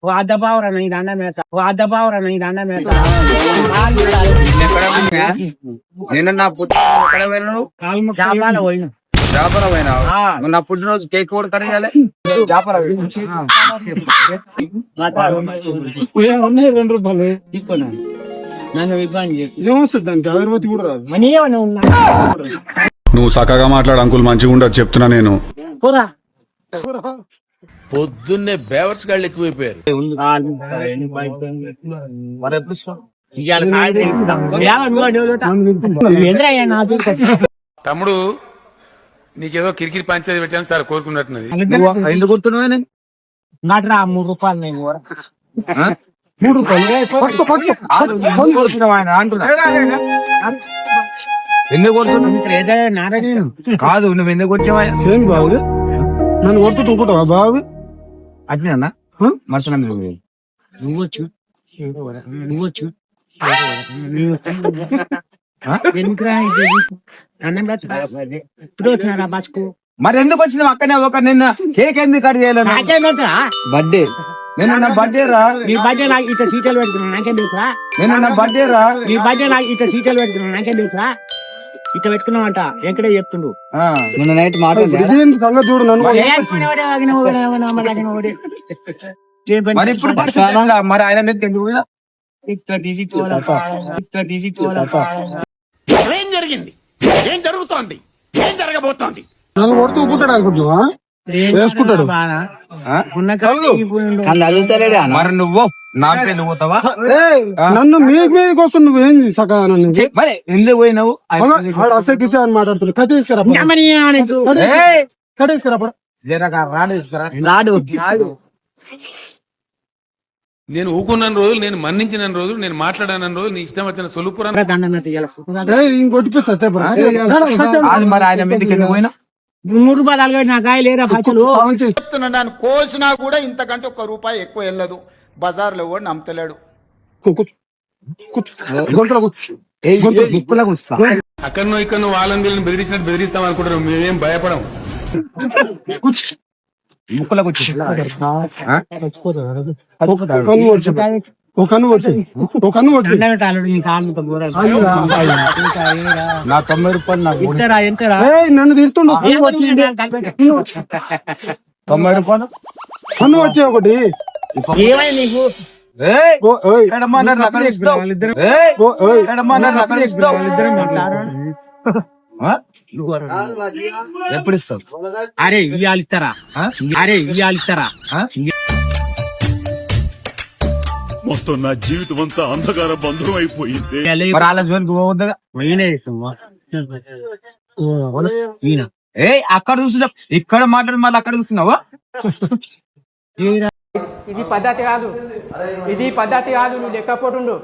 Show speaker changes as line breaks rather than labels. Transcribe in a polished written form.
ఓ అద్ద పావురా నీ దండం వేస్తా, ఓ అద్ద పావురా నీ దండం వేస్తా.
నేను నా పుట్టిన
జాపాల పోయిన
జాపర పోయినా నా పుట్టినరోజు కేక్ కూడా కడిగాలి జాపర
ఉన్నాయి 2 రూపాయలు
తీసుకున్నాను. నన్ను ఇబ్బంది చేసి
ఏమొస్తుంది దానికి అగరబత్తి కూడా రాదు.
మనీ ఏమన్నా ఉన్నా
నువ్వు చక్కగా మాట్లాడు అంకుల్, మంచిగా ఉండదు చెప్తున్నా నేను.
పోరా
పొద్దున్నే బేవర్స్ గాళ్ళు ఎక్కువైపోయారు.
మరి ఎప్పుడు ఇవాళ ఎదురయ్యా నాకు
తమ్ముడు నీకేదో కిరికిరి పంచేది పెట్టాను సార్ కోరుకున్నట్టున్నది.
ఎందుకు గుర్తున్నావా నేను
నాటురా 3 రూపాయలు నేను
3 రూపాయలు
కోరుకున్నావు ఆయన అంటున్నా ఎందుకు కొడుతున్నావు
నారాయణ
కాదు నువ్వు ఎందుకు వచ్చావా
ఏం బాబు నన్ను కొడుతూ తూకుంటావా బాబు?
అట్నే అన్న మనుషులు
నువ్వచ్చు నువ్వచ్చు ఎందుకురా అన్నం ఇప్పుడు వచ్చినారా బస్కు
మరి ఎందుకు వచ్చినావు అక్కనే ఒక నిన్న కేక్ ఎందుకు కట్ చేయలేదు
నాకేం తెలుసురా
బర్త్డే నిన్న నా బర్త్డే రా
నీ బడ్జెట్ నాకు ఇట్లా సీటలు పెట్టుకున్నాను నాకేం తెలుసురా
నిన్న నా బర్త్డే రా
నీ బడ్జెట్ నాకు ఇట్లా సీటలు పెట్టుకున్నాను నాకేం తెలుసురా ఇట్లా పెట్టుకున్నావంట వెంకటే చెప్తుండు
నిన్న నైట్ మాట
ఇదేంటి సంగతి చూడు నన్ను
మరి ఇప్పుడు పరిస్థితి మరి ఆయన మీద ఎందుకు పోయినా?
ఏం జరిగింది? ఏం జరుగుతోంది? ఏం జరగబోతోంది?
నన్ను కొడుతూ ఊపుకుంటాడు అనుకుంటున్నా వేసుకుంటాడు.
మరి నువ్వు నా పేరు పోతావా
నన్ను మీదకి వస్తుంది నువ్వేంది సగా నన్ను
మరి ఎందుకు పోయినావు
అసే కిసే అని మాట్లాడుతున్నాడు. కట్టేసుకురా కట్టేసుకురా
రాడు
నేను ఊకున్న రోజులు, నేను మన్నించిన రోజులు, నేను మాట్లాడిన రోజులు, నీ ఇష్టం వచ్చిన సొలుపురా
కొట్టిపిస్తా
అది మరి ఆయన మీదకి ఎందుకు పోయినా
3 రూపాయలు అలగ నా కాయ లేరా పచ్చలు
చెప్తున్నాను కోసినా కూడా ఇంతకంటే 1 రూపాయి ఎక్కువ వెళ్ళదు. బజార్లో కూడా నమ్మతలేడు.
అక్కడనో ఇక్కడ వాళ్ళని బెదిరించినట్టు బెదిరిస్తాం అనుకుంటారు. మేమేం భయపడం.
ముక్కులకు వచ్చి
ఒక వచ్చి
నా 90 రూపాయలు నాకు
నన్ను తిడుతుండు.
90 రూపాయలు
కన్ను వచ్చే ఒకటి
ఏమైనా నీకు
ఎప్పుడు ఇస్తావు?
అరే ఇవాళ ఇస్తారా అరే ఇవాళ ఇస్తారా
మొత్తం నా జీవితం అంతా అంధకార బంధువు అయిపోయింది.
మరి వాళ్ళ జోలికి పోవద్దుగా.
నేనే ఇస్తామా
అక్కడ చూస్తున్నావు, ఇక్కడ మాట్లాడి మళ్ళీ అక్కడ చూస్తున్నావా?
ఇది పద్ధతి కాదు, ఇది పద్ధతి కాదు. నువ్వు లెక్కపోతుండు.